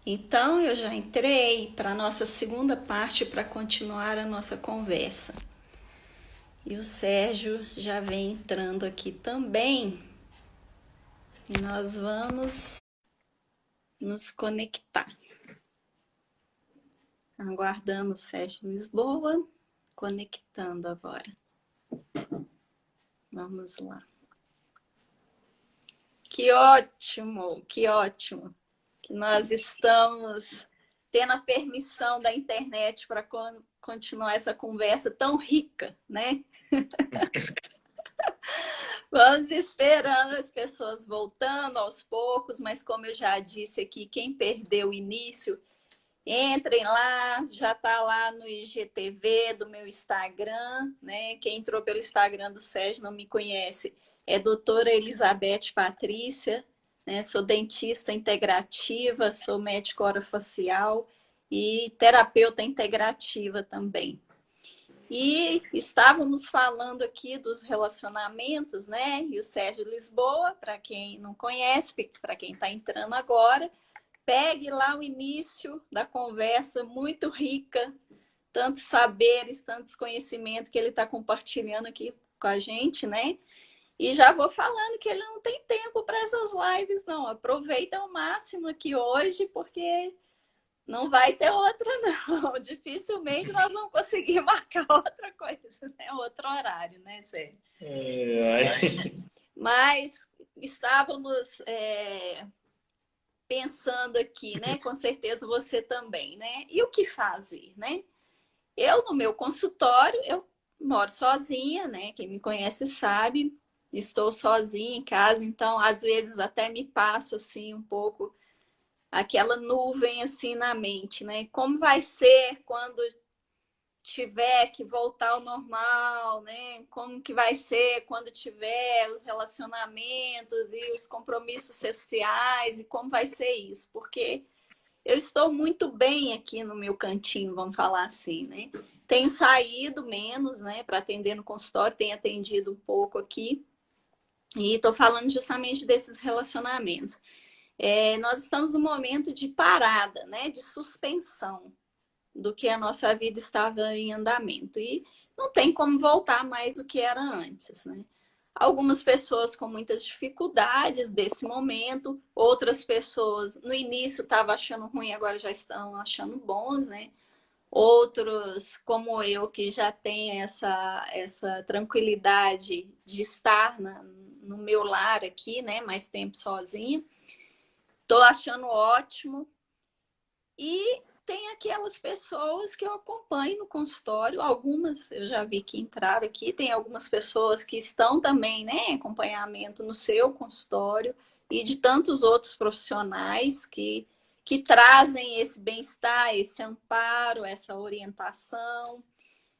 Então, eu já entrei para a nossa segunda parte para continuar a nossa conversa. E o Sérgio já vem entrando aqui também. E nós vamos nos conectar. Aguardando o Sérgio Lisboa, conectando agora. Vamos lá. Que ótimo, que ótimo que nós estamos tendo a permissão da internet para continuar essa conversa tão rica, né? Vamos esperando as pessoas voltando aos poucos, mas como eu já disse aqui, quem perdeu o início, entrem lá, já está lá no IGTV do meu Instagram, né? Quem entrou pelo Instagram do Sérgio não me conhece, é doutora Elizabeth Patrícia, né? Sou dentista integrativa, sou médico orofacial e terapeuta integrativa também. E estávamos falando aqui dos relacionamentos, né? E o Sérgio Lisboa, para quem não conhece, para quem está entrando agora, pegue lá o início da conversa muito rica, tantos saberes, tantos conhecimentos que ele está compartilhando aqui com a gente, né? E já vou falando que ele não tem tempo para essas lives, não. Aproveita ao máximo aqui hoje, porque não vai ter outra, não. Dificilmente nós vamos conseguir marcar outra coisa, né? Outro horário, né, Sérgio? Mas estávamos pensando aqui, né? Com certeza você também, né? E o que fazer, né? Eu, no meu consultório, eu moro sozinha, né? Quem me conhece sabe, estou sozinha em casa, então às vezes até me passa assim um pouco aquela nuvem assim na mente, né? Como vai ser quando tiver que voltar ao normal, né? Como que vai ser quando tiver os relacionamentos e os compromissos sociais e como vai ser isso? Porque eu estou muito bem aqui no meu cantinho, vamos falar assim, né? Tenho saído menos, né, para atender no consultório, tenho atendido um pouco aqui e estou falando justamente desses relacionamentos. Nós estamos num momento de parada, né, de suspensão do que a nossa vida estava em andamento. E não tem como voltar mais do que era antes, né? Algumas pessoas com muitas dificuldades desse momento, outras pessoas no início estavam achando ruim, agora já estão achando bons, né? Outros, como eu, que já tem essa tranquilidade de estar no meu lar aqui, né? Mais tempo sozinha. Estou achando ótimo. E tem aquelas pessoas que eu acompanho no consultório, algumas eu já vi que entraram aqui, tem algumas pessoas que estão também, né, em acompanhamento no seu consultório e de tantos outros profissionais que trazem esse bem-estar, esse amparo, essa orientação.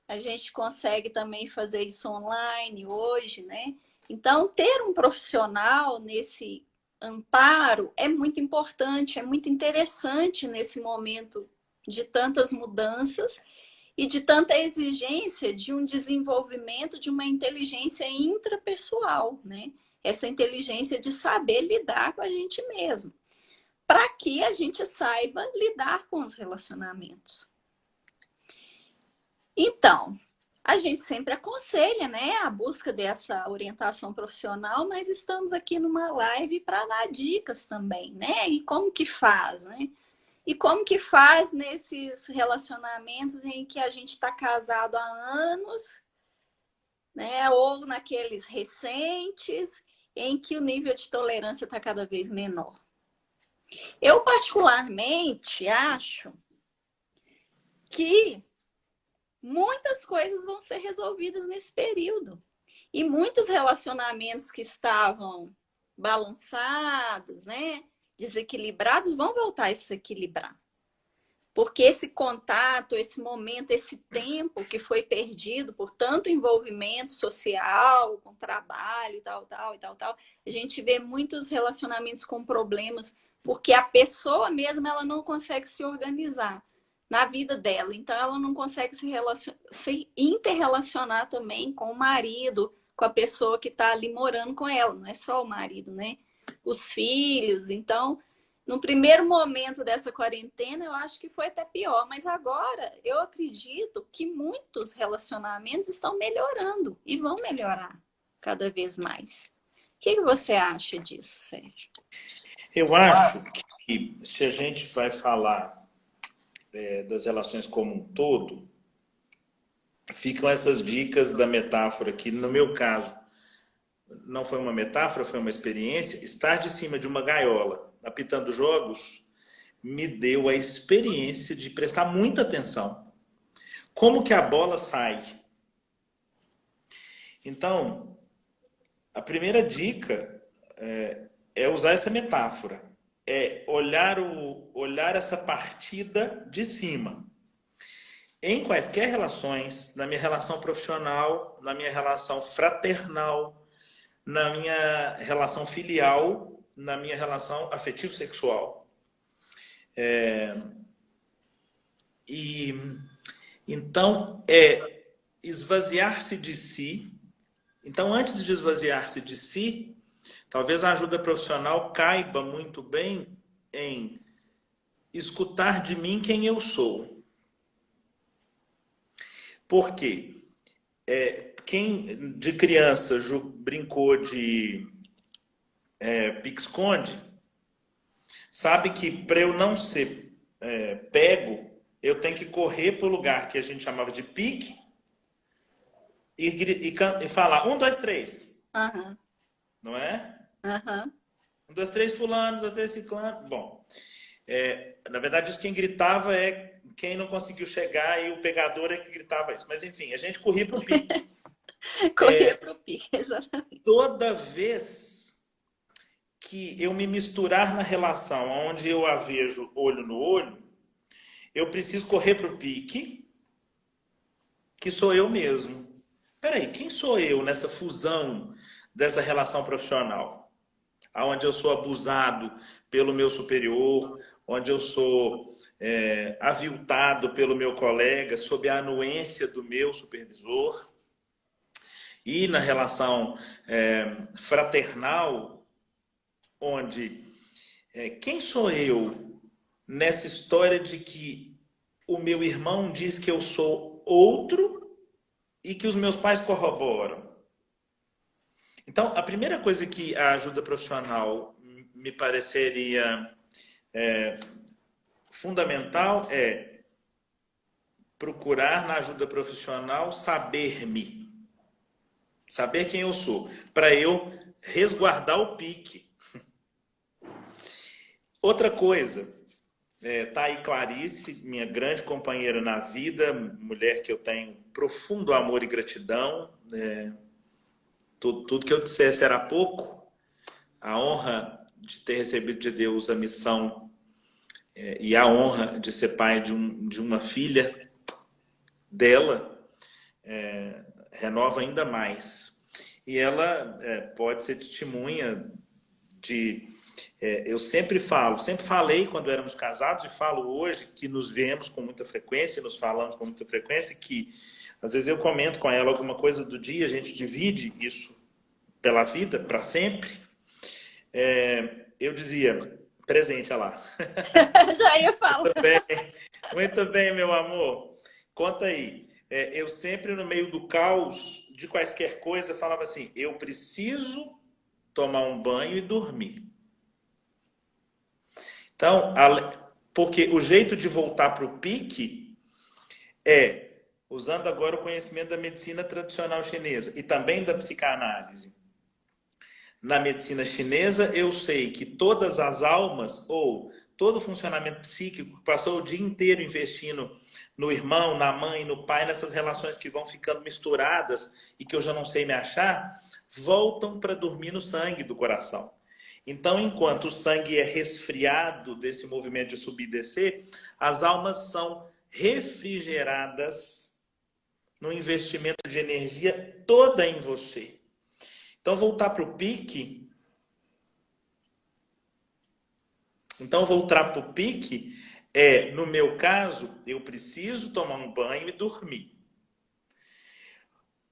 A gente consegue também fazer isso online hoje, né? Então, ter um profissional nesse amparo é muito importante, é muito interessante nesse momento de tantas mudanças e de tanta exigência de um desenvolvimento de uma inteligência intrapessoal, né? Essa inteligência de saber lidar com a gente mesmo, para que a gente saiba lidar com os relacionamentos. Então, a gente sempre aconselha, né, a busca dessa orientação profissional, mas estamos aqui numa live para dar dicas também, né? E como que faz, né? E como que faz nesses relacionamentos em que a gente está casado há anos, né? Ou naqueles recentes, em que o nível de tolerância está cada vez menor. Eu, particularmente, acho que muitas coisas vão ser resolvidas nesse período. E muitos relacionamentos que estavam balançados, né, desequilibrados, vão voltar a se equilibrar. Porque esse contato, esse momento, esse tempo que foi perdido por tanto envolvimento social, com trabalho, tal, a gente vê muitos relacionamentos com problemas, porque a pessoa mesma ela não consegue se organizar na vida dela. Então, ela não consegue se interrelacionar também com o marido, com a pessoa que está ali morando com ela. Não é só o marido, né? Os filhos. Então, No primeiro momento dessa quarentena, eu acho que foi até pior, mas agora eu acredito que muitos relacionamentos estão melhorando e vão melhorar cada vez mais. O que você acha disso, Sérgio? Eu acho que se a gente vai falar das relações como um todo, ficam essas dicas da metáfora que, no meu caso, não foi uma metáfora, foi uma experiência. Estar de cima de uma gaiola, apitando jogos, me deu a experiência de prestar muita atenção. Como que a bola sai? Então, a primeira dica é usar essa metáfora. É olhar essa partida de cima. Em quaisquer relações, na minha relação profissional, na minha relação fraternal, na minha relação filial, na minha relação afetivo-sexual. E então esvaziar-se de si. Então, antes de esvaziar-se de si, talvez a ajuda profissional caiba muito bem em escutar de mim quem eu sou. Por quê? Quem de criança brincou de pique-esconde, sabe que para eu não ser pego, eu tenho que correr para o lugar que a gente chamava de pique e falar 1, 2, 3. Aham, Não é? aham. 1, 2, 3 fulano, 1, 2, 3 ciclano. Bom, na verdade isso quem gritava é quem não conseguiu chegar e o pegador é que gritava isso. Mas enfim, a gente corria para o pique. Correr para o pique, exatamente. Toda vez que eu me misturar na relação onde eu a vejo olho no olho, eu preciso correr para o pique, que sou eu mesmo. Peraí, quem sou eu nessa fusão dessa relação profissional? Onde eu sou abusado pelo meu superior, onde eu sou aviltado pelo meu colega, sob a anuência do meu supervisor. E na relação fraternal, onde quem sou eu nessa história de que o meu irmão diz que eu sou outro e que os meus pais corroboram? Então, a primeira coisa que a ajuda profissional me pareceria fundamental é procurar na ajuda profissional saber-me, saber quem eu sou, para eu resguardar o pique. Outra coisa, tá aí Clarice, minha grande companheira na vida, mulher que eu tenho profundo amor e gratidão. Tudo que eu dissesse era pouco. A honra de ter recebido de Deus a missão e a honra de ser pai de uma filha dela renova ainda mais. E ela pode ser testemunha de... eu sempre falei quando éramos casados e falo hoje que nos vemos com muita frequência, nos falamos com muita frequência, que às vezes eu comento com ela alguma coisa do dia, a gente divide isso pela vida, para sempre. Eu dizia, presente, olha lá. Já ia falar. Muito bem, meu amor. Conta aí. Eu sempre, no meio do caos de quaisquer coisa, falava assim, eu preciso tomar um banho e dormir. Então, porque o jeito de voltar para o pique usando agora o conhecimento da medicina tradicional chinesa e também da psicanálise. Na medicina chinesa, eu sei que todas as almas, ou todo o funcionamento psíquico, passou o dia inteiro investindo no irmão, na mãe, no pai, nessas relações que vão ficando misturadas e que eu já não sei me achar, voltam para dormir no sangue do coração. Então, enquanto o sangue é resfriado desse movimento de subir e descer, as almas são refrigeradas no investimento de energia toda em você. Então, voltar para o pique. No meu caso, eu preciso tomar um banho e dormir.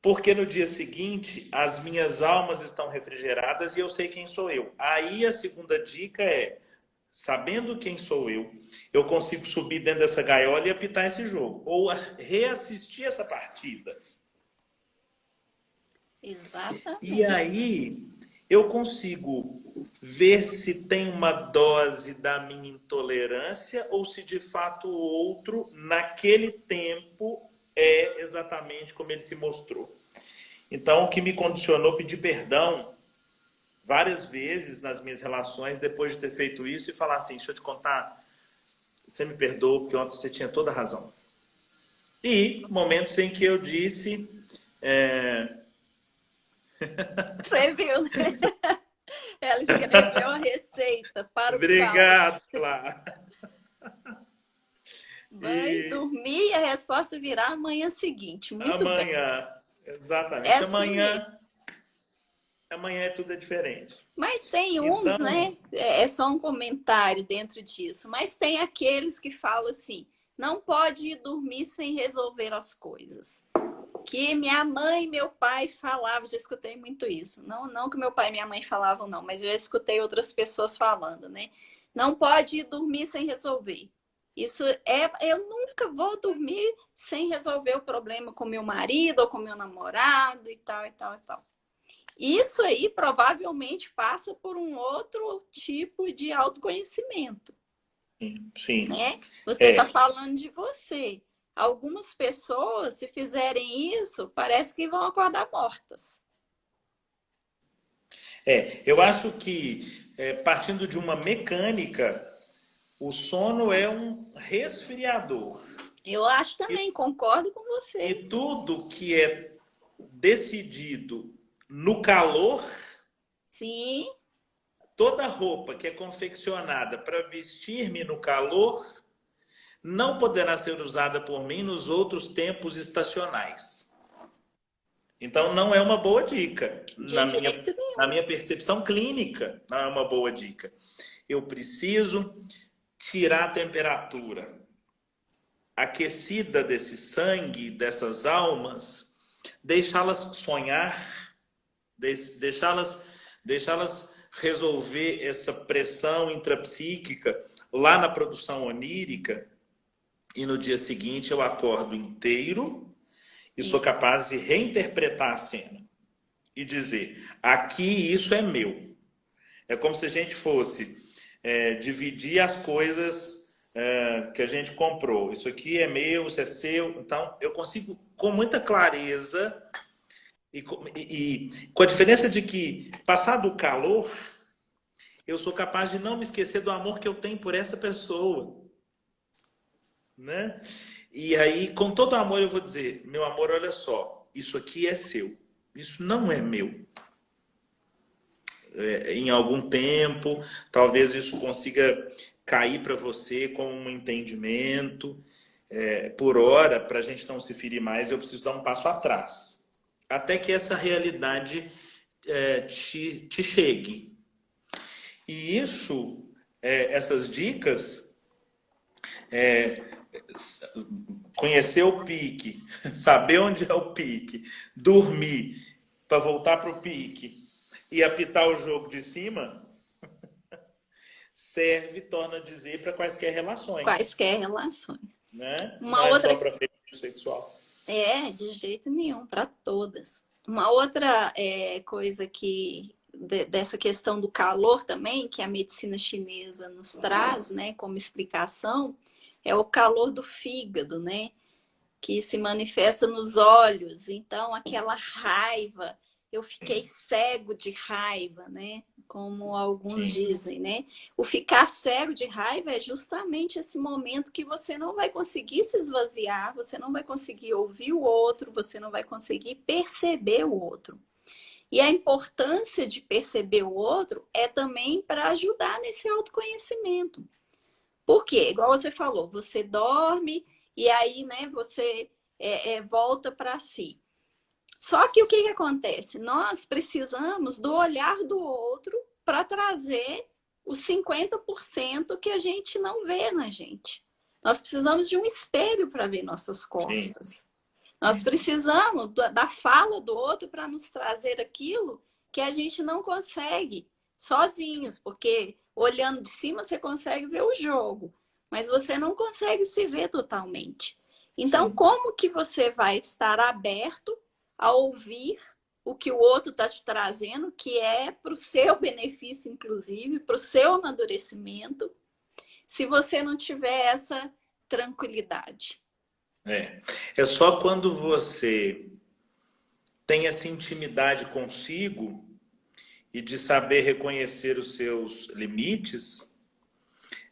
Porque no dia seguinte, as minhas almas estão refrigeradas e eu sei quem sou eu. Aí a segunda dica é sabendo quem sou eu consigo subir dentro dessa gaiola e apitar esse jogo. Ou reassistir essa partida. E Exatamente. aí eu consigo ver se tem uma dose da minha intolerância ou se de fato o outro, naquele tempo, é exatamente como ele se mostrou. Então, o que me condicionou pedir perdão várias vezes nas minhas relações, depois de ter feito isso, e falar assim, deixa eu te contar, você me perdoa porque ontem você tinha toda a razão. E momentos em que eu disse... Você viu, né? Ela escreveu a receita para o Obrigado, caos. Clara. Vai E dormir e a resposta virá amanhã seguinte. Muito bem. amanhã, É exatamente, assim mesmo. amanhã tudo é diferente. Mas tem uns, Então, né? É só um comentário dentro disso. Mas tem aqueles que falam assim: não pode ir dormir sem resolver as coisas. Que minha mãe e meu pai falavam, já escutei muito isso. Não que meu pai e minha mãe falavam, não, mas eu já escutei outras pessoas falando, né? Não pode ir dormir sem resolver. Isso é, eu nunca vou dormir sem resolver o problema com meu marido ou com meu namorado e tal, e tal, e tal. Isso aí provavelmente passa por um outro tipo de autoconhecimento, sim, né? Você está é, falando de você. Algumas pessoas, se fizerem isso, parece que vão acordar mortas. eu acho que partindo de uma mecânica, o sono é um resfriador. Eu acho E, também, concordo com e você. tudo que é decidido no calor, Sim, toda roupa que é confeccionada para vestir-me no calor, não poderá ser usada por mim nos outros tempos estacionais. Então, não é uma boa dica. de jeito Na nenhum. minha percepção clínica, não é uma boa dica. Eu preciso tirar a temperatura aquecida desse sangue, dessas almas, deixá-las sonhar, deixá-las resolver essa pressão intrapsíquica lá na produção onírica, e no dia seguinte eu acordo inteiro e sou E capaz de reinterpretar a cena e dizer, aqui isso é meu. É como se a gente fosse dividir as coisas que a gente comprou. Isso aqui é meu, isso é seu. Então, eu consigo, com muita clareza, e com a diferença de que, passado o calor, eu sou capaz de não me esquecer do amor que eu tenho por essa pessoa. Né? E aí, com todo amor, eu vou dizer, meu amor, olha só, isso aqui é seu. Isso não é meu. Em algum tempo, talvez isso consiga cair para você com um entendimento. Por hora, para a gente não se ferir mais, eu preciso dar um passo atrás. Até que essa realidade te chegue. E isso, essas dicas, conhecer o pique, saber onde é o pique, dormir para voltar para o pique e apitar o jogo de cima, serve, torna a dizer, para quaisquer relações. quaisquer relações. Né? Não Uma é só outra, para feitiço sexual. de jeito nenhum, para todas. Uma outra coisa dessa questão do calor também, que a medicina chinesa nos traz, né, como explicação, é o calor do fígado, né? Que se manifesta nos olhos. Então, aquela raiva, eu fiquei cego de raiva, né? Como alguns Sim, dizem, né? O ficar cego de raiva é justamente esse momento que você não vai conseguir se esvaziar, você não vai conseguir ouvir o outro, você não vai conseguir perceber o outro. E a importância de perceber o outro é também para ajudar nesse autoconhecimento. Por quê? Igual você falou, você dorme e aí, né, você volta para si. Só que o que acontece? Nós precisamos do olhar do outro para trazer os 50% que a gente não vê na gente. Nós precisamos de um espelho para ver nossas sim. costas. Nós precisamos da fala do outro para nos trazer aquilo que a gente não consegue sozinhos, porque olhando de cima você consegue ver o jogo, mas você não consegue se ver totalmente. Então, Sim. como que você vai estar aberto a ouvir o que o outro está te trazendo, que é para o seu benefício, inclusive, para o seu amadurecimento, se você não tiver essa tranquilidade? É só quando você tem essa intimidade consigo e de saber reconhecer os seus limites,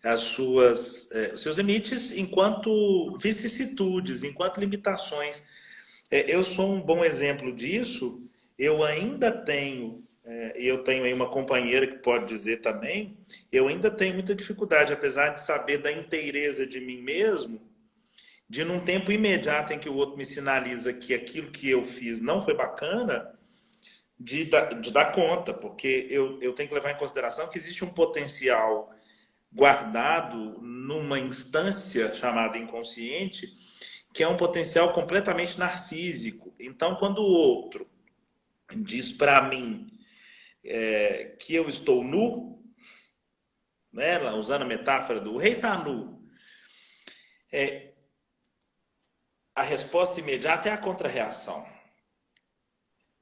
os seus limites enquanto vicissitudes, enquanto limitações. Eu sou um bom exemplo disso. Eu ainda tenho, e eu tenho aí uma companheira que pode dizer também, eu ainda tenho muita dificuldade, apesar de saber da inteireza de mim mesmo, de num tempo imediato em que o outro me sinaliza que aquilo que eu fiz não foi bacana, de dar conta, porque eu tenho que levar em consideração que existe um potencial guardado numa instância chamada inconsciente, que é um potencial completamente narcísico. Então, quando o outro diz para mim que eu estou nu, né, usando a metáfora do o rei está nu, a resposta imediata é a contrarreação.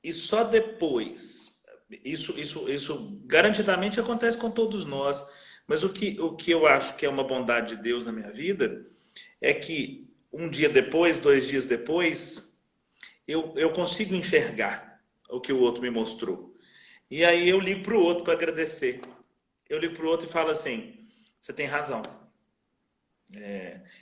E só depois, isso garantidamente acontece com todos nós, mas o que eu acho que é uma bondade de Deus na minha vida é que um dia depois, 2 dias depois, eu consigo enxergar o que o outro me mostrou. E aí eu ligo para o outro para agradecer. Eu ligo para o outro e falo assim: você tem razão.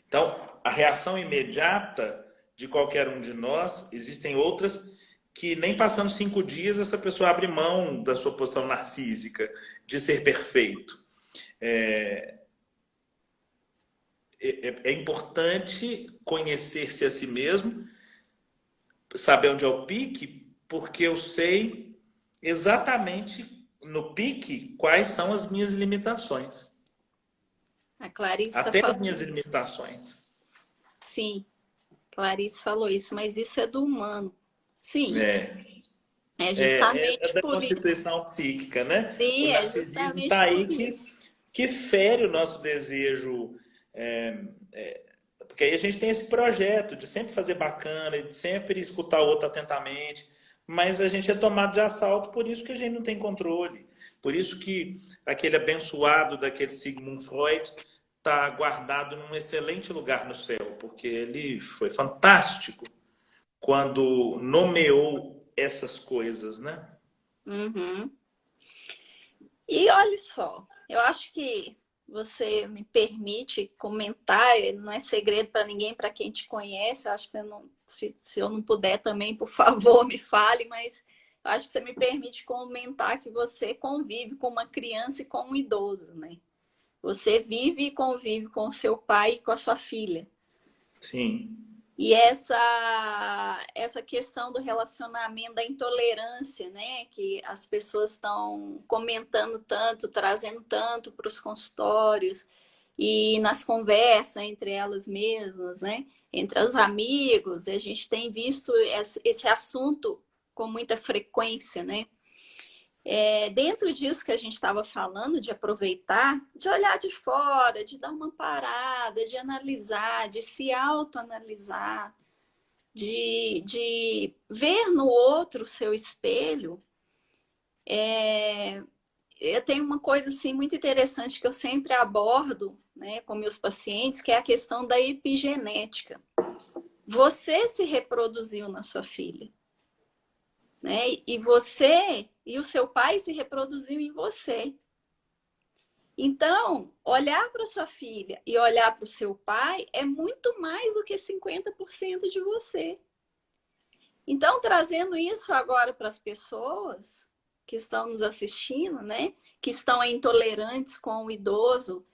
Então, a reação imediata de qualquer um de nós, existem outras que nem passando 5 dias essa pessoa abre mão da sua posição narcísica de ser perfeito. É importante conhecer-se a si mesmo, saber onde é o pique, porque eu sei exatamente no pique quais são as minhas limitações. A Clarice está Até as falando minhas isso. limitações. Sim, Clarice falou isso, mas isso é do humano. Sim, É, é é justamente da por isso. constituição psíquica, né? O Sim, é narcisismo está justamente aí por isso. que fere o nosso desejo. Porque aí a gente tem esse projeto de sempre fazer bacana, de sempre escutar o outro atentamente, mas a gente é tomado de assalto, por isso que a gente não tem controle. Por isso que aquele abençoado daquele Sigmund Freud está guardado num excelente lugar no céu, porque ele foi fantástico quando nomeou essas coisas, né? Uhum. E olha só, eu acho que você me permite comentar, não é segredo para ninguém, para quem te conhece. Eu acho que eu não, se eu não puder também, por favor, me fale, mas eu acho que você me permite comentar que você convive com uma criança e com um idoso, né? Você vive e convive com o seu pai e com a sua filha. Sim, E essa questão do relacionamento, da intolerância, né? Que as pessoas estão comentando tanto, trazendo tanto para os consultórios e nas conversas entre elas mesmas, né? Entre os amigos, a gente tem visto esse assunto com muita frequência, né? Dentro disso que a gente estava falando, de aproveitar, de olhar de fora, de dar uma parada, de analisar, de se autoanalisar, de ver no outro o seu espelho. Eu tenho uma coisa assim muito interessante que eu sempre abordo, né, com meus pacientes, que é a questão da epigenética. Você se reproduziu na sua filha, né? E você e o seu pai se reproduziu em você. Então, olhar para sua filha e olhar para o seu pai é muito mais do que 50% de você. Então, trazendo isso agora para as pessoas que estão nos assistindo, né? Que estão intolerantes com o idoso,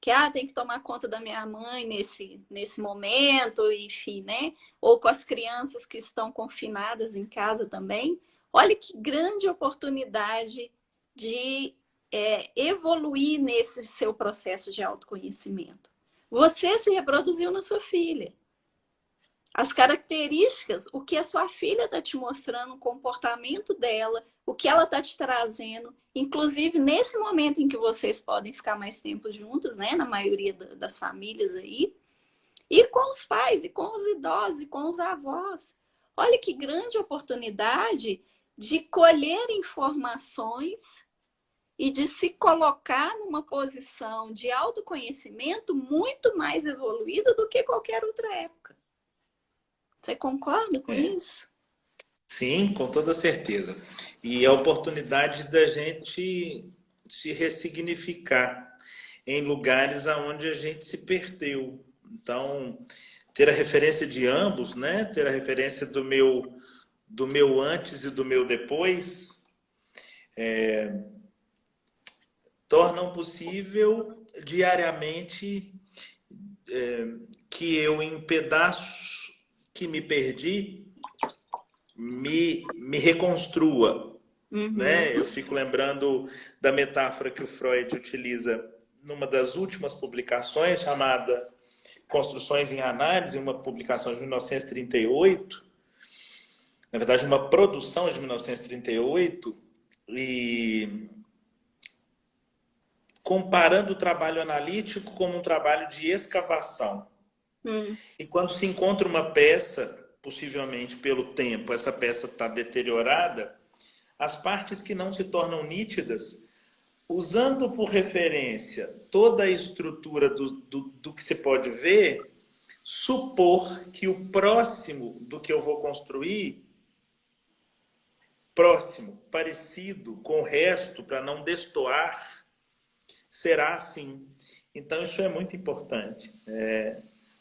que tem que tomar conta da minha mãe nesse momento, enfim, né? Ou com as crianças que estão confinadas em casa também. Olha que grande oportunidade de evoluir nesse seu processo de autoconhecimento. Você se reproduziu na sua filha. as características, o que a sua filha está te mostrando, o comportamento dela, o que ela está te trazendo, inclusive nesse momento em que vocês podem ficar mais tempo juntos, né, na maioria das famílias aí, e com os pais, e com os idosos, e com os avós. Olha que grande oportunidade de colher informações e de se colocar numa posição de autoconhecimento muito mais evoluída do que qualquer outra época. Você concorda com É, isso? sim, com toda certeza. E a oportunidade da gente se ressignificar em lugares aonde a gente se perdeu. Então, ter a referência de ambos, né? Ter a referência do meu antes e do meu depois, tornam possível diariamente que eu, em pedaços que me perdi, me reconstrua, Uhum. né? Eu fico lembrando da metáfora que o Freud utiliza numa das últimas publicações, chamada Construções em Análise, uma publicação de 1938, na verdade uma produção de 1938, e comparando o trabalho analítico como um trabalho de escavação. Hum. E quando se encontra uma peça, possivelmente pelo tempo, essa peça está deteriorada, as partes que não se tornam nítidas, usando por referência toda a estrutura do que se pode ver, supor que o próximo do que eu vou construir, próximo, parecido com o resto, para não destoar, será assim. Então, isso é muito importante.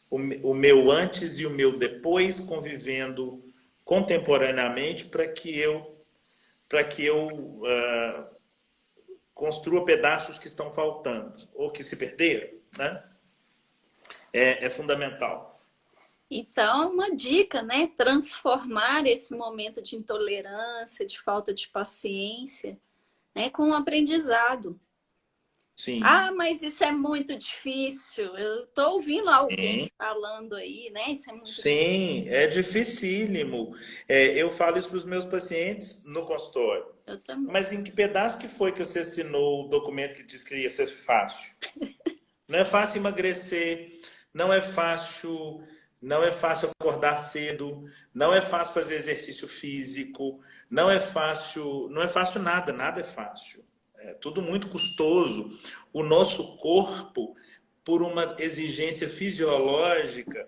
O meu antes e o meu depois convivendo contemporaneamente para que eu construa pedaços que estão faltando ou que se perderam, né? É fundamental. Então, uma dica, né? Transformar esse momento de intolerância, de falta de paciência, né, com um aprendizado. Ah, Sim, mas isso é muito difícil. Eu estou ouvindo alguém sim, falando aí, né? Isso é muito difícil. sim, é dificílimo. Eu falo isso para os meus pacientes no consultório. Eu também. Mas em que pedaço que foi que você assinou o documento que diz que ia ser fácil? Não é fácil emagrecer, não é fácil, não é fácil acordar cedo, não é fácil fazer exercício físico, não é fácil nada, nada é fácil. É tudo muito custoso. O nosso corpo, por uma exigência fisiológica,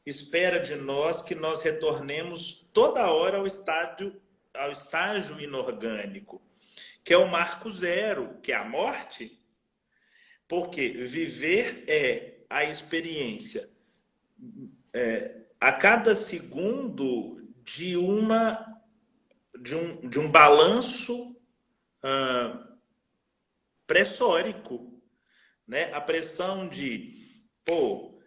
espera de nós que nós retornemos toda hora ao estágio inorgânico, que é o marco zero, que é a morte. Porque viver é a experiência a cada segundo de um balanço pressórico, né? A pressão de, pô,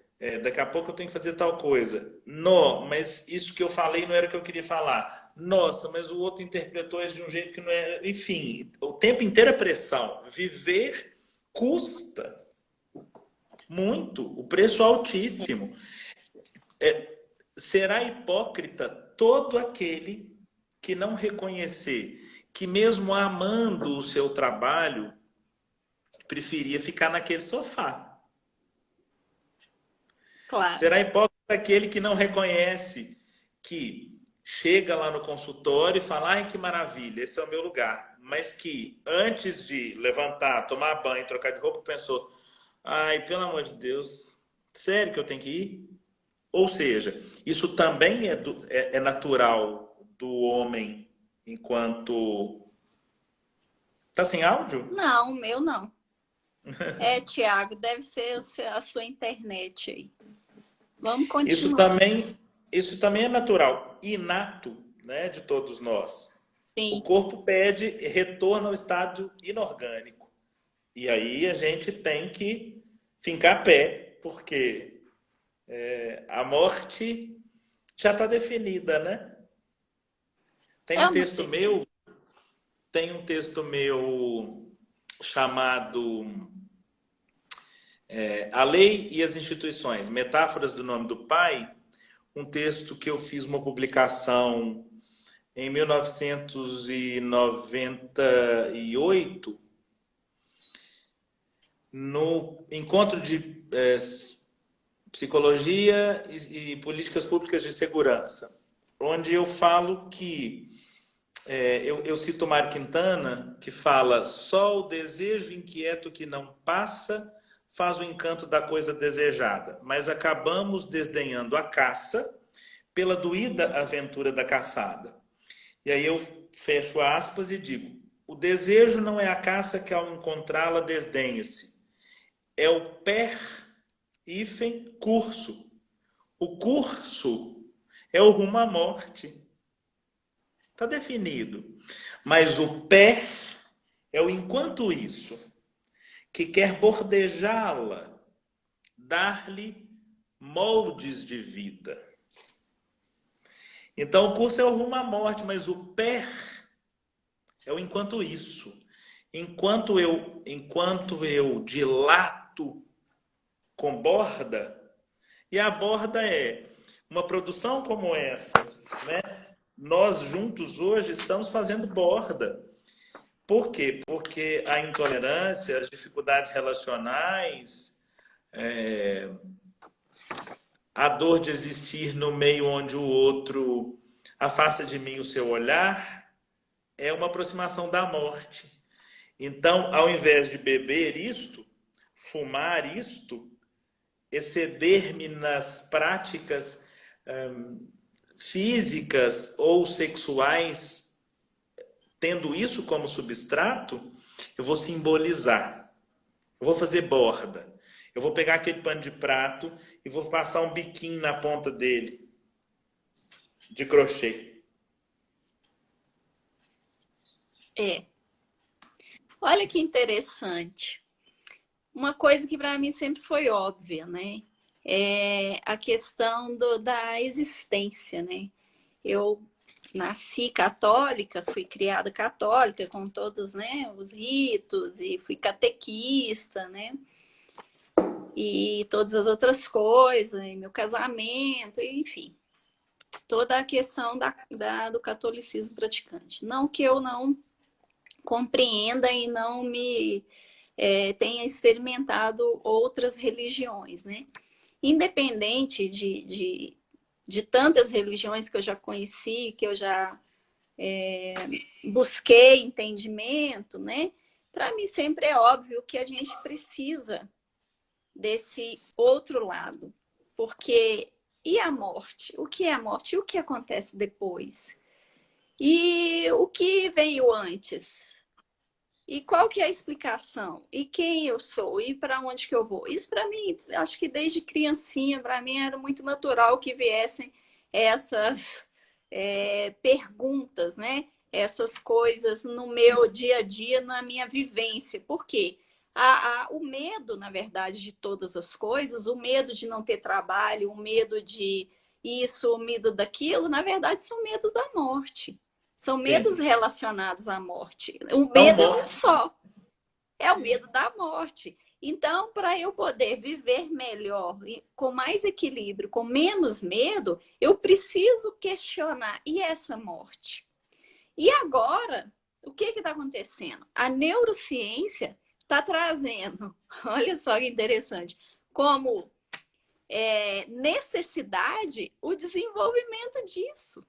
daqui a pouco eu tenho que fazer tal coisa. Não, mas isso que eu falei não era o que eu queria falar. Nossa, mas o outro interpretou isso de um jeito que não é. Enfim, o tempo inteiro é pressão. Viver custa muito, o preço é altíssimo. Será hipócrita todo aquele que não reconhecer que, mesmo amando o seu trabalho, preferia ficar naquele sofá. Claro. Será hipócrita aquele que não reconhece que chega lá no consultório e fala: ai, que maravilha, esse é o meu lugar. Mas que antes de levantar, tomar banho, trocar de roupa, pensou: ai, pelo amor de Deus, sério que eu tenho que ir? Ou seja, isso também é natural do homem enquanto. Tá sem áudio? Não, o meu não. É, Tiago, deve ser a sua internet aí. Vamos Isso continuar. também, isso também é natural, inato, né, de todos nós. O Sim, corpo pede retorno ao estado inorgânico. E aí a gente tem que fincar pé, porque a morte já está definida, né? Tem é um uma texto certeza. meu, tem um texto meu chamado A Lei e as Instituições, Metáforas do Nome do Pai, um texto que eu fiz uma publicação em 1998, no encontro de Psicologia e Políticas Públicas de Segurança, onde eu falo que, eu cito Mário Quintana, que fala: só o desejo inquieto que não passa faz o encanto da coisa desejada, mas acabamos desdenhando a caça pela doída aventura da caçada. E aí eu fecho aspas e digo: o desejo não é a caça que ao encontrá-la desdenha-se, é o per hífen curso. O curso é o rumo à morte. Está definido. Mas o per é o enquanto isso, que quer bordejá-la, dar-lhe moldes de vida. Então o curso é o rumo à morte, mas o per é o enquanto isso. Enquanto eu dilato com borda, e a borda é uma produção como essa, né? Nós juntos hoje estamos fazendo borda. Por quê? Porque a intolerância, as dificuldades relacionais, a dor de existir no meio onde o outro afasta de mim o seu olhar, é uma aproximação da morte. Então, ao invés de beber isto, fumar isto, exceder-me nas práticas físicas ou sexuais, tendo isso como substrato, eu vou simbolizar. Eu vou fazer borda. Eu vou pegar aquele pano de prato e vou passar um biquinho na ponta dele, de crochê. Olha que interessante. Uma coisa que para mim sempre foi óbvia, né? É a questão da existência, né? Eu nasci católica, fui criada católica, com todos, né, os ritos, e fui catequista, né? E todas as outras coisas, e meu casamento, enfim. Toda a questão do catolicismo praticante. Não que eu não compreenda e não me tenha experimentado outras religiões, né? Independente de tantas religiões que eu já conheci, que eu já busquei entendimento, né? Para mim sempre é óbvio que a gente precisa desse outro lado, porque e a morte? O que é a morte? E o que acontece depois? E o que veio antes? E qual que é a explicação? E quem eu sou? E para onde que eu vou? Isso para mim, acho que desde criancinha, para mim era muito natural que viessem essas perguntas, né? Essas coisas no meu dia a dia, na minha vivência. Por quê? O medo, na verdade, de todas as coisas, o medo de não ter trabalho, o medo de isso, o medo daquilo, na verdade, são medos da morte. São medos Sim. relacionados à morte. O Não medo é um morte. só, é o medo da morte. Então, para eu poder viver melhor, com mais equilíbrio, com menos medo, eu preciso questionar: e essa morte? E agora, o que está acontecendo? A neurociência está trazendo, olha só que interessante, como necessidade o desenvolvimento disso.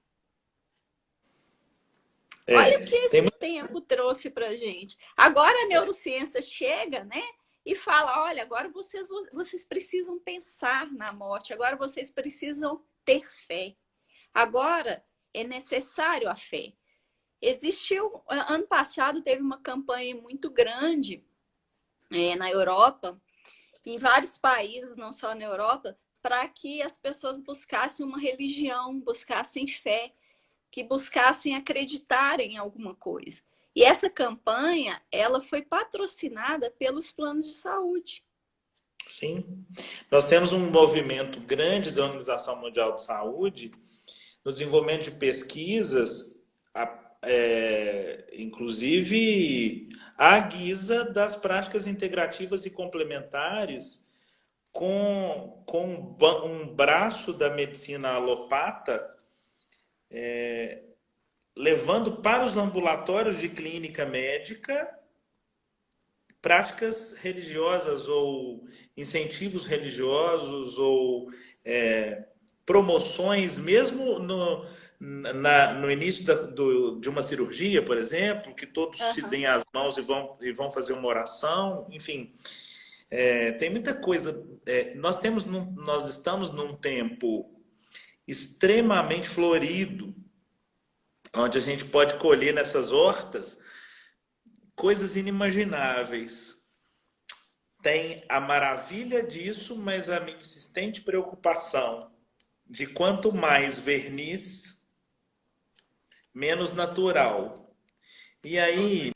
Olha o que esse tempo trouxe para a gente. Agora a neurociência chega, né? E fala: olha, agora vocês precisam pensar na morte, agora vocês precisam ter fé. Agora é necessário a fé. Existiu, ano passado teve uma campanha muito grande na Europa, em vários países, não só na Europa, para que as pessoas buscassem uma religião, buscassem fé, que buscassem acreditar em alguma coisa. E essa campanha, ela foi patrocinada pelos planos de saúde. Sim. Nós temos um movimento grande da Organização Mundial de Saúde no desenvolvimento de pesquisas, inclusive à guisa das práticas integrativas e complementares com um braço da medicina alopata, levando para os ambulatórios de clínica médica práticas religiosas ou incentivos religiosos ou promoções, mesmo no início de uma cirurgia, por exemplo, que todos se Aham. deem as mãos e vão fazer uma oração, enfim. Tem muita coisa. Nós estamos num tempo extremamente florido, onde a gente pode colher nessas hortas coisas inimagináveis. Tem a maravilha disso, mas a minha insistente preocupação de quanto mais verniz, menos natural. E aí,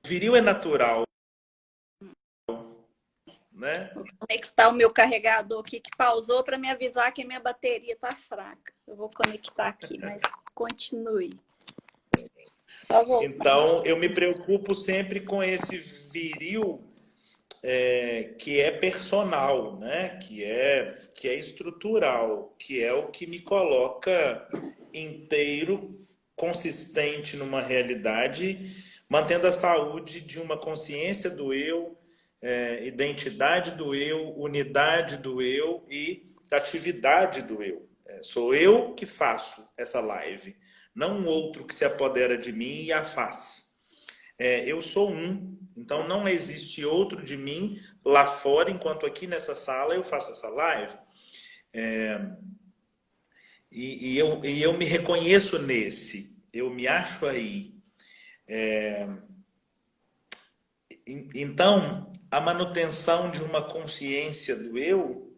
viril é natural, né? Vou conectar o meu carregador aqui que pausou para me avisar que a minha bateria está fraca. Eu vou conectar aqui, mas continue. Só voltar. Então, eu me preocupo sempre com esse viril que é personal, né? Que é estrutural, que é o que me coloca inteiro, consistente numa realidade, mantendo a saúde de uma consciência do eu, identidade do eu, unidade do eu e atividade do eu. Sou eu que faço essa live, não um outro que se apodera de mim e a faz. Eu sou um, então não existe outro de mim lá fora, enquanto aqui nessa sala eu faço essa live. E eu me reconheço nesse, eu me acho aí. Então, a manutenção de uma consciência do eu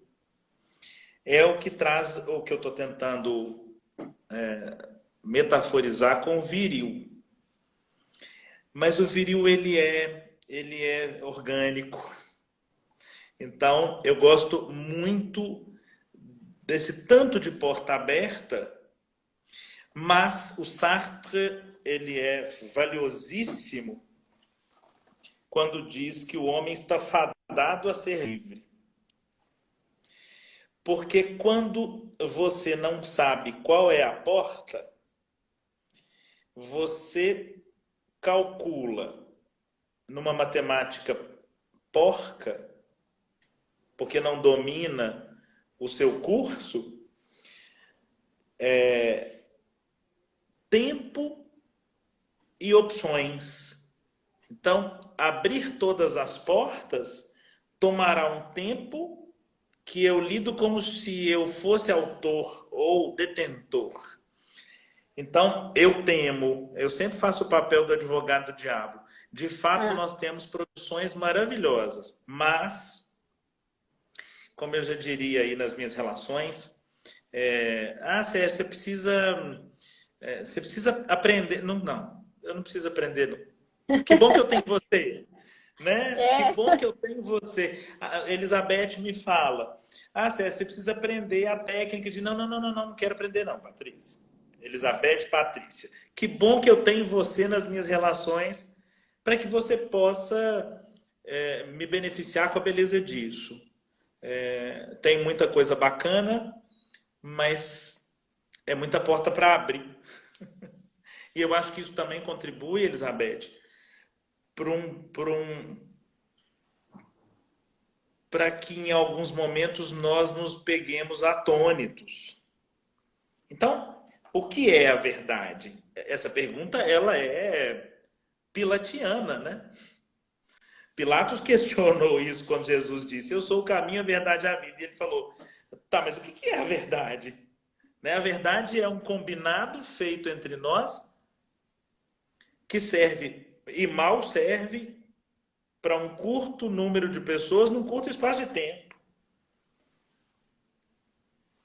é o que traz, o que eu estou tentando metaforizar com o viril. Mas o viril, ele é orgânico. Então, eu gosto muito desse tanto de porta aberta, mas o Sartre, ele é valiosíssimo quando diz que o homem está fadado a ser livre. Porque quando você não sabe qual é a porta, você calcula numa matemática porca, porque não domina o seu curso, tempo e opções. Então, abrir todas as portas tomará um tempo que eu lido como se eu fosse autor ou detentor. Então, eu sempre faço o papel do advogado do diabo. De fato, Ah, nós temos produções maravilhosas, mas, como eu já diria aí nas minhas relações, Sérgio, você precisa aprender. Não, não, eu não preciso aprender, não. Que bom que eu tenho você, né? Que é. bom que eu tenho você. A Elizabeth me fala, Sérgio, você precisa aprender a técnica de não quero aprender não, Patrícia. Elizabeth, Patrícia. Que bom que eu tenho você nas minhas relações para que você possa me beneficiar com a beleza disso. Tem muita coisa bacana, mas é muita porta para abrir. E eu acho que isso também contribui, Elizabeth, para que em alguns momentos nós nos peguemos atônitos. Então, o que é a verdade? Essa pergunta, ela é pilatiana, né? Pilatos questionou isso quando Jesus disse, eu sou o caminho, a verdade e a vida. E ele falou, tá, mas o que é a verdade? Né? A verdade é um combinado feito entre nós que serve e mal serve para um curto número de pessoas num curto espaço de tempo.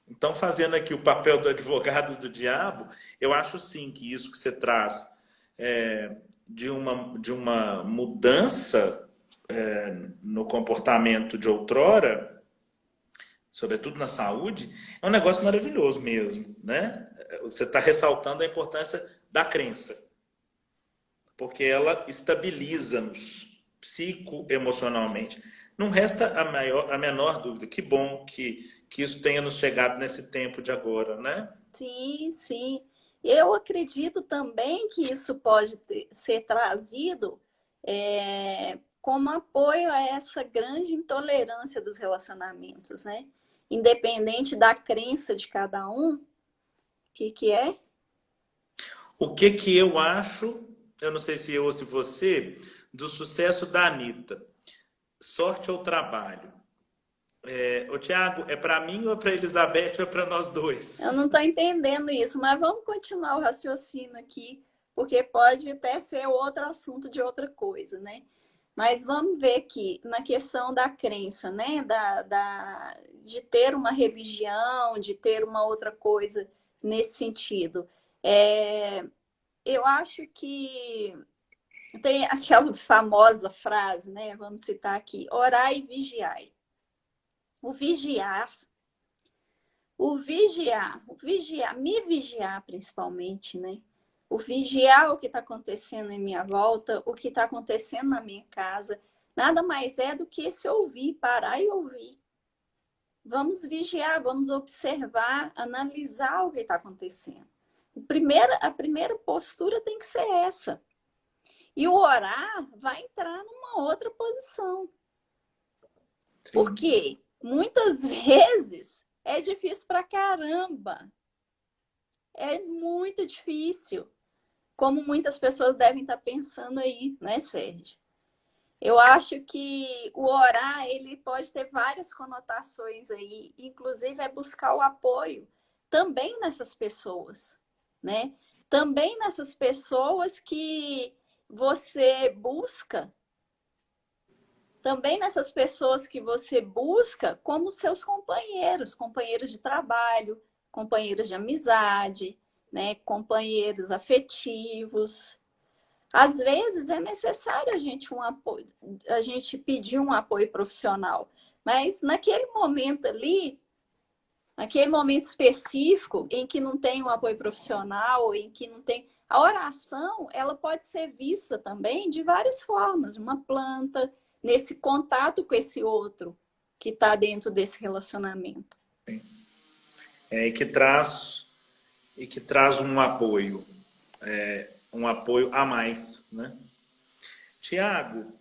Então, fazendo aqui o papel do advogado do diabo, eu acho sim que isso que você traz de uma mudança no comportamento de outrora, sobretudo na saúde, é um negócio maravilhoso mesmo, né? Você está ressaltando a importância da crença, porque ela estabiliza-nos psicoemocionalmente. Não resta a menor dúvida. Que bom que isso tenha nos chegado nesse tempo de agora, né? Sim, sim. Eu acredito também que isso pode ser trazido como apoio a essa grande intolerância dos relacionamentos, né? Independente da crença de cada um, o que é? O que que eu acho, eu não sei se eu ou se você, do sucesso da Anitta. Sorte ou trabalho? Ô, Tiago, é para mim ou é para Elizabeth ou é para nós dois? Eu não estou entendendo isso, mas vamos continuar o raciocínio aqui, porque pode até ser outro assunto de outra coisa, né? Mas vamos ver aqui na questão da crença, né? De ter uma religião, de ter uma outra coisa nesse sentido. Eu acho que tem aquela famosa frase, né? Vamos citar aqui: orai e vigiai. O vigiar me vigiar principalmente, né? O vigiar o que está acontecendo em minha volta, o que está acontecendo na minha casa, nada mais é do que esse ouvir, parar e ouvir. Vamos vigiar, vamos observar, analisar o que está acontecendo. A primeira postura tem que ser essa. E o orar vai entrar numa outra posição. Sim. Porque muitas vezes é difícil pra caramba. É muito difícil. Como muitas pessoas devem estar pensando aí, né, Sérgio? Eu acho que o orar, ele pode ter várias conotações aí, inclusive é buscar o apoio também nessas pessoas, né? Também nessas pessoas que você busca, também nessas pessoas que você busca como seus companheiros, companheiros de trabalho, companheiros de amizade, né? Companheiros afetivos. Às vezes é necessário a gente pedir um apoio profissional, mas naquele momento ali, naquele momento específico em que não tem um apoio profissional, em que não tem a oração, ela pode ser vista também de várias formas, uma planta, nesse contato com esse outro que está dentro desse relacionamento. E que traz um apoio a mais, né? Tiago,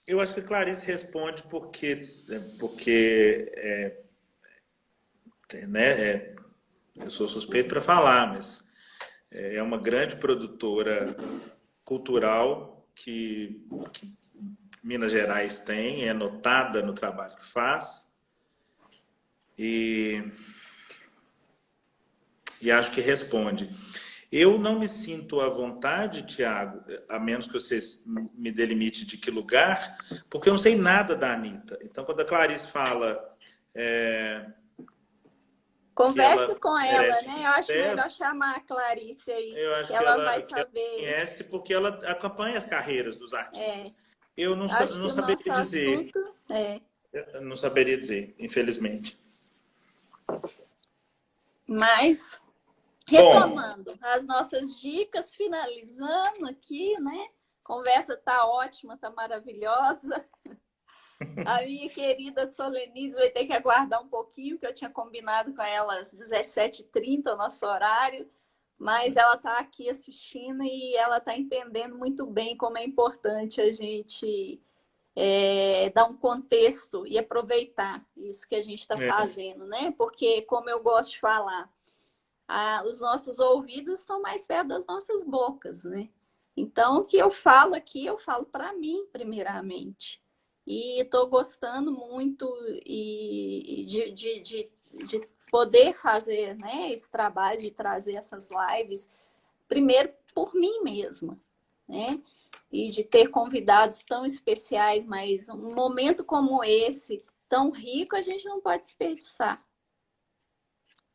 eu acho que Clarice responde porque né, eu sou suspeito para falar, mas é uma grande produtora cultural que Minas Gerais tem, é notada no trabalho que faz e, e acho que responde. Eu não me sinto à vontade, Tiago, a menos que você me delimite de que lugar, porque eu não sei nada da Anitta. Então, quando a Clarice fala que Converse ela com ela, merece né? Eu acho sucesso, melhor chamar a Clarice aí, eu que acho ela vai que ela saber. conhece porque ela acompanha as carreiras dos É, artistas. Eu não, acho não que o saberia nosso dizer, assunto é. eu não saberia dizer, infelizmente. Mas, Bom, retomando as nossas dicas, finalizando aqui, né? Conversa tá ótima, tá maravilhosa. A minha querida Solenise vai ter que aguardar um pouquinho, que eu tinha combinado com ela às 17h30, o nosso horário, mas ela está aqui assistindo e ela está entendendo muito bem como é importante a gente dar um contexto e aproveitar isso que a gente está fazendo, né? Porque, como eu gosto de falar, os nossos ouvidos estão mais perto das nossas bocas, né? Então, o que eu falo aqui, eu falo para mim, primeiramente. E estou gostando muito de poder fazer, né, esse trabalho, de trazer essas lives, primeiro por mim mesma, né? E de ter convidados tão especiais, mas um momento como esse, tão rico, a gente não pode desperdiçar.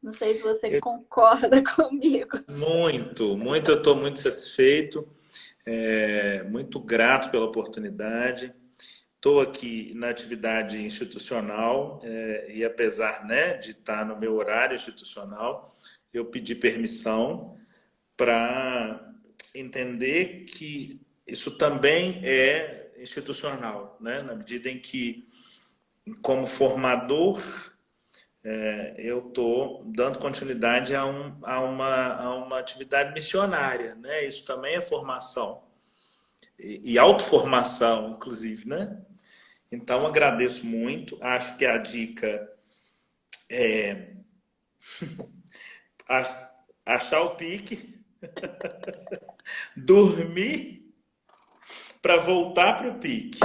Não sei se você concorda comigo. muito, muito, eu estou muito satisfeito, muito grato pela oportunidade. Estou aqui na atividade institucional e apesar, né, de estar no meu horário institucional, eu pedi permissão para entender que isso também institucional, né? Na medida em que, como formador, eu estou dando continuidade a uma atividade missionária, né? Isso também é formação e autoformação, inclusive, né? Então, agradeço muito. Acho que a dica é achar o pique, dormir para voltar para o pique.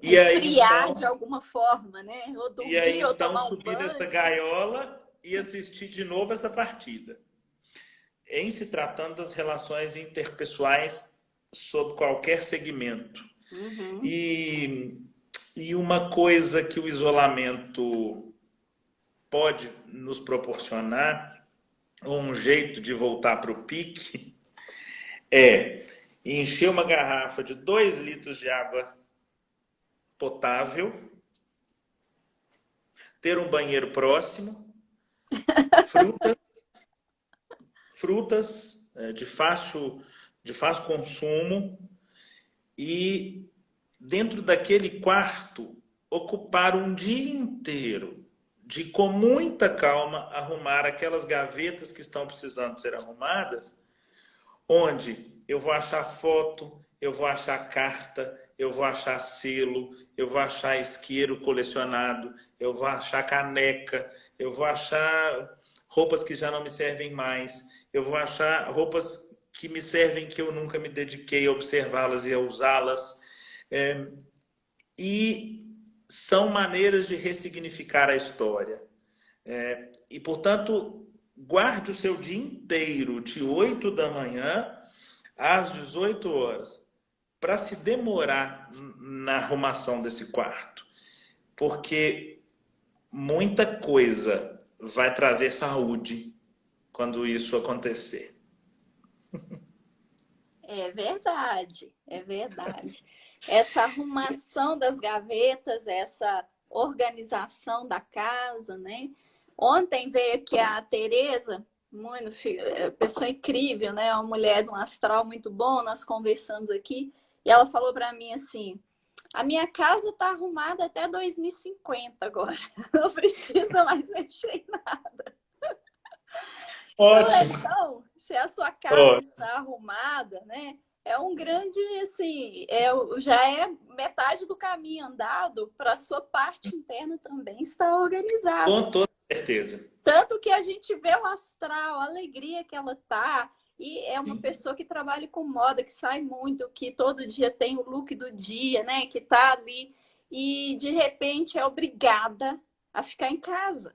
Esfriar de alguma forma, né? Ou E aí, dormir, ou então, tomar um subir nessa banho. gaiola e assistir de novo essa partida. Em se tratando das relações interpessoais sob qualquer segmento. Uhum. E uma coisa que o isolamento pode nos proporcionar, ou um jeito de voltar para o pique, é encher uma garrafa de 2 litros de água potável, ter um banheiro próximo, frutas, frutas de fácil consumo e dentro daquele quarto ocupar um dia inteiro de com muita calma arrumar aquelas gavetas que estão precisando ser arrumadas, onde eu vou achar foto, eu vou achar carta, eu vou achar selo, eu vou achar isqueiro colecionado, eu vou achar caneca, eu vou achar roupas que já não me servem mais, eu vou achar roupas que me servem que eu nunca me dediquei a observá-las e a usá-las. E são maneiras de ressignificar a história. E, portanto, guarde o seu dia inteiro, de 8 da manhã às 18 horas, para se demorar na arrumação desse quarto. Porque muita coisa vai trazer saúde quando isso acontecer. É verdade, é verdade. Essa arrumação das gavetas, essa organização da casa, né? Ontem veio aqui a Tereza, muito, pessoa incrível, né? Uma mulher de um astral muito bom, nós conversamos aqui, e ela falou para mim assim: a minha casa está arrumada até 2050 agora, não precisa mais mexer em nada. Ótimo. Então, se a sua casa Ótimo. está arrumada, né? É um grande, assim, já é metade do caminho andado para a sua parte interna também estar organizada. Com toda certeza. Tanto que a gente vê o astral, a alegria que ela tá, e é uma Sim. pessoa que trabalha com moda, que sai muito, que todo dia tem o look do dia, né? Que tá ali e de repente é obrigada a ficar em casa,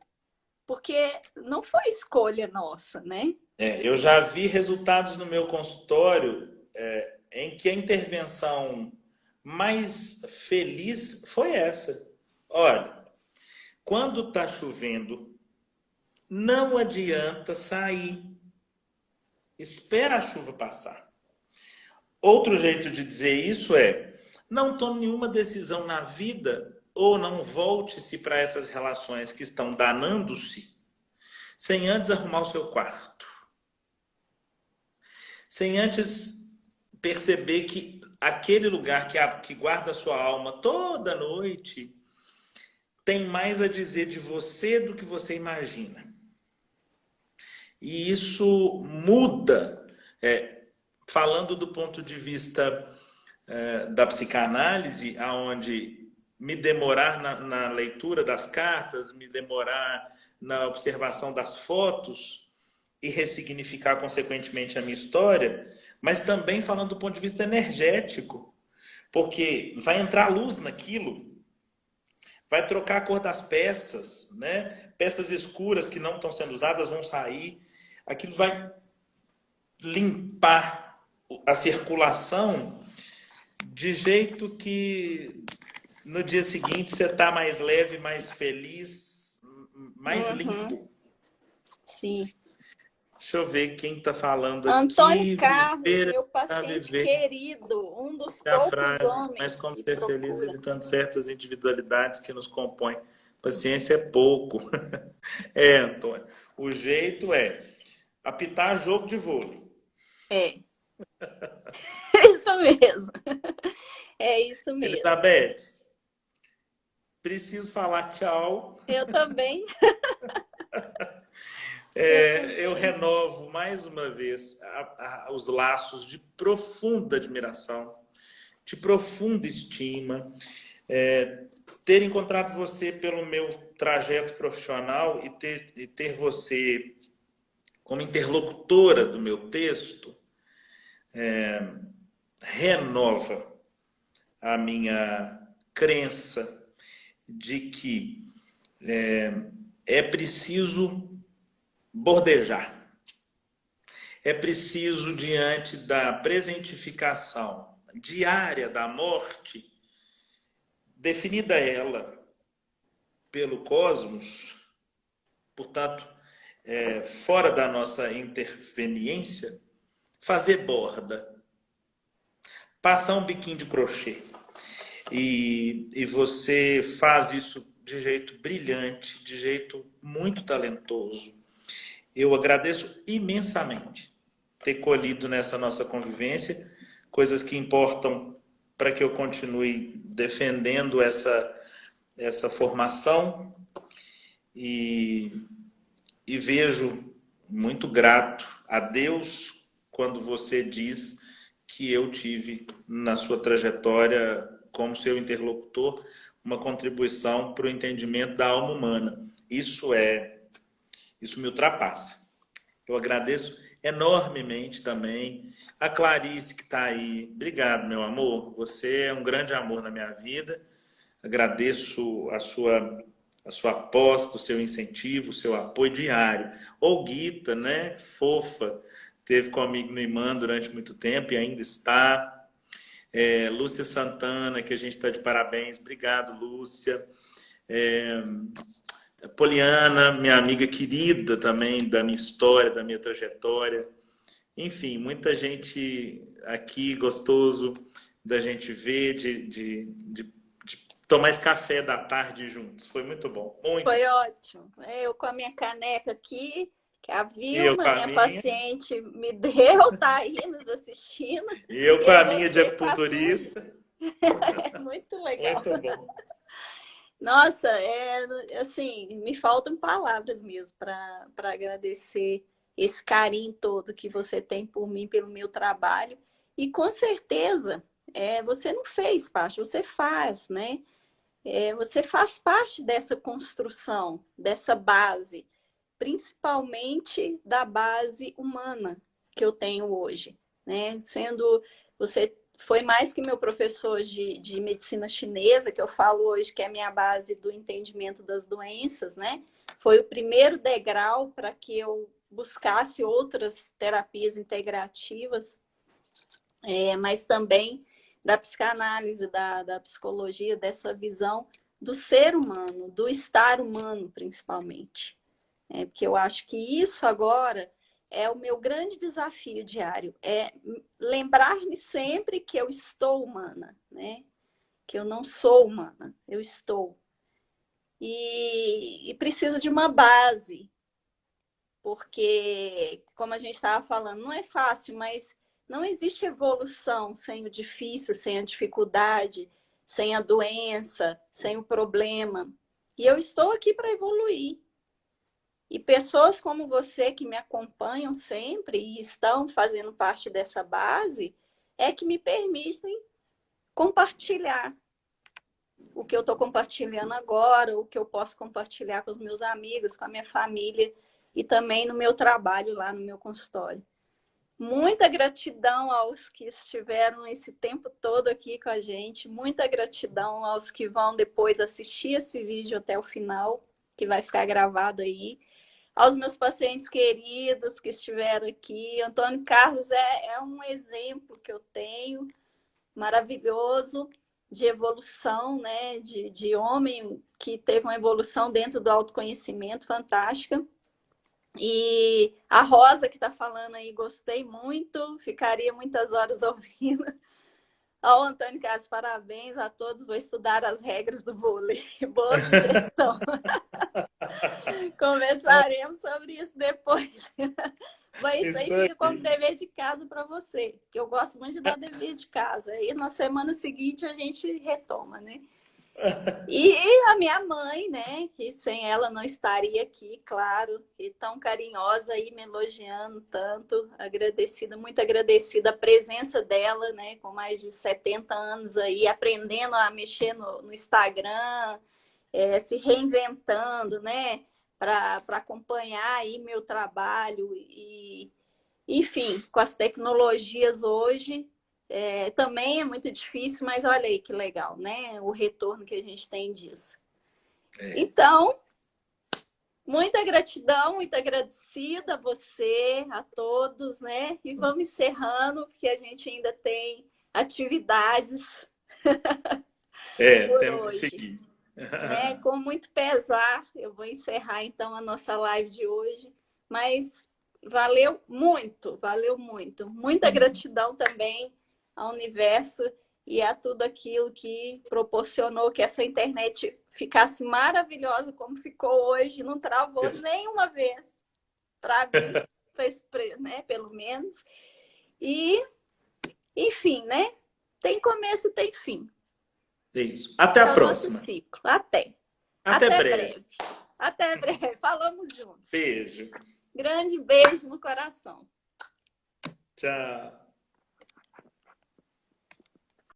porque não foi escolha nossa, né? Eu já vi resultados no meu consultório em que a intervenção mais feliz foi essa. Olha, quando está chovendo, não adianta sair. Espera a chuva passar. Outro jeito de dizer isso é: não tome nenhuma decisão na vida ou não volte-se para essas relações que estão danando-se sem antes arrumar o seu quarto. Sem antes perceber que aquele lugar que guarda a sua alma toda noite tem mais a dizer de você do que você imagina. E isso muda, falando do ponto de vista da psicanálise, aonde me demorar na leitura das cartas, me demorar na observação das fotos e ressignificar consequentemente a minha história, mas também falando do ponto de vista energético, porque vai entrar luz naquilo, vai trocar a cor das peças, né? Peças escuras que não estão sendo usadas vão sair, aquilo vai limpar a circulação de jeito que no dia seguinte você está mais leve, mais feliz, mais limpo. Sim. Deixa eu ver quem está falando Antônio aqui. Carlos, Viver meu a paciente viver. querido, um dos A poucos frase, mas homens como que ser feliz procura. evitando certas individualidades que nos compõem. Paciência é pouco. Antônio. O jeito é apitar jogo de vôlei. É, isso mesmo. É isso mesmo. Elizabeth, preciso falar tchau. Eu também, eu Eu também. renovo mais uma vez os laços de profunda admiração, de profunda estima. Ter encontrado você pelo meu trajeto profissional e ter você como interlocutora do meu texto renova a minha crença de que é preciso bordejar. É preciso, diante da presentificação diária da morte, definida ela pelo cosmos, portanto, fora da nossa interveniência, fazer borda, passar um biquinho de crochê. E você faz isso de jeito brilhante, de jeito muito talentoso. Eu agradeço imensamente ter colhido nessa nossa convivência coisas que importam para que eu continue defendendo essa formação e vejo muito grato a Deus quando você diz que eu tive na sua trajetória como seu interlocutor uma contribuição para o entendimento da alma humana. Isso me ultrapassa. Eu agradeço enormemente também a Clarice que está aí. Obrigado, meu amor. Você é um grande amor na minha vida. Agradeço a sua aposta, o seu incentivo, o seu apoio diário. Olguita, né? Fofa, esteve comigo no IMAN durante muito tempo e ainda está. Lúcia Santana, que a gente está de parabéns. Obrigado, Lúcia. Poliana, minha amiga querida também, da minha história, da minha trajetória. Enfim, muita gente aqui, gostoso da gente ver, de tomar esse café da tarde juntos. Foi muito bom, muito Foi bom. ótimo. Eu com a minha caneca aqui, que a E eu com Vilma, a minha minha, paciente, me deu, tá aí nos assistindo. e eu E com aí a minha de você com a sua. acupunturista. É muito legal. Muito bom. Nossa, assim, me faltam palavras mesmo para agradecer esse carinho todo que você tem por mim, pelo meu trabalho. E com certeza, você não fez parte, você faz, né? Você faz parte dessa construção, dessa base, principalmente da base humana que eu tenho hoje, né? Sendo você foi mais que meu professor de medicina chinesa, que eu falo hoje que é a minha base do entendimento das doenças, né? Foi o primeiro degrau para que eu buscasse outras terapias integrativas, mas também da psicanálise, da psicologia, dessa visão do ser humano, do estar humano, principalmente. Porque eu acho que isso agora é o meu grande desafio diário, é lembrar-me sempre que eu estou humana, né? Que eu não sou humana, eu estou. E precisa de uma base, porque, como a gente estava falando, não é fácil, mas não existe evolução sem o difícil, sem a dificuldade, sem a doença, sem o problema. E eu estou aqui para evoluir. E pessoas como você que me acompanham sempre e estão fazendo parte dessa base é que me permitem compartilhar o que eu estou compartilhando agora, o que eu posso compartilhar com os meus amigos, com a minha família e também no meu trabalho lá no meu consultório. Muita gratidão aos que estiveram esse tempo todo aqui com a gente, muita gratidão aos que vão depois assistir esse vídeo até o final, que vai ficar gravado aí. Aos meus pacientes queridos que estiveram aqui. Antônio Carlos é um exemplo que eu tenho, maravilhoso, de evolução, né? De homem que teve uma evolução dentro do autoconhecimento fantástica. E a Rosa que está falando aí, gostei muito, ficaria muitas horas ouvindo. Ao Antônio Carlos, parabéns a todos, vou estudar as regras do vôlei. Boa sugestão. Conversaremos sobre isso depois. Mas isso aí Isso fica como aí. dever de casa para você, que eu gosto muito de dar dever de casa. E na semana seguinte a gente retoma, né? E a minha mãe, né, que sem ela não estaria aqui, claro, e tão carinhosa aí me elogiando tanto, agradecida, muito agradecida a presença dela, né, com mais de 70 anos aí, aprendendo a mexer no Instagram, se reinventando, né, para acompanhar aí meu trabalho e, enfim, com as tecnologias hoje, também é muito difícil, mas olha aí que legal, né? O retorno que a gente tem disso. É, Então, muita gratidão, muito agradecida a você, a todos, né? E vamos encerrando, porque a gente ainda tem atividades por temos que hoje, seguir. né? Com muito pesar, eu vou encerrar então a nossa live de hoje, mas valeu muito, valeu muito. Muita gratidão também ao universo e a tudo aquilo que proporcionou que essa internet ficasse maravilhosa como ficou hoje, não travou nenhuma vez para mim, fez, né, pelo menos. E, enfim, né? Tem começo e tem fim. Isso. Até a É o nosso próxima. ciclo. Até. Até Até breve. breve. Até breve. Falamos juntos. Beijo. Grande beijo no coração. Tchau.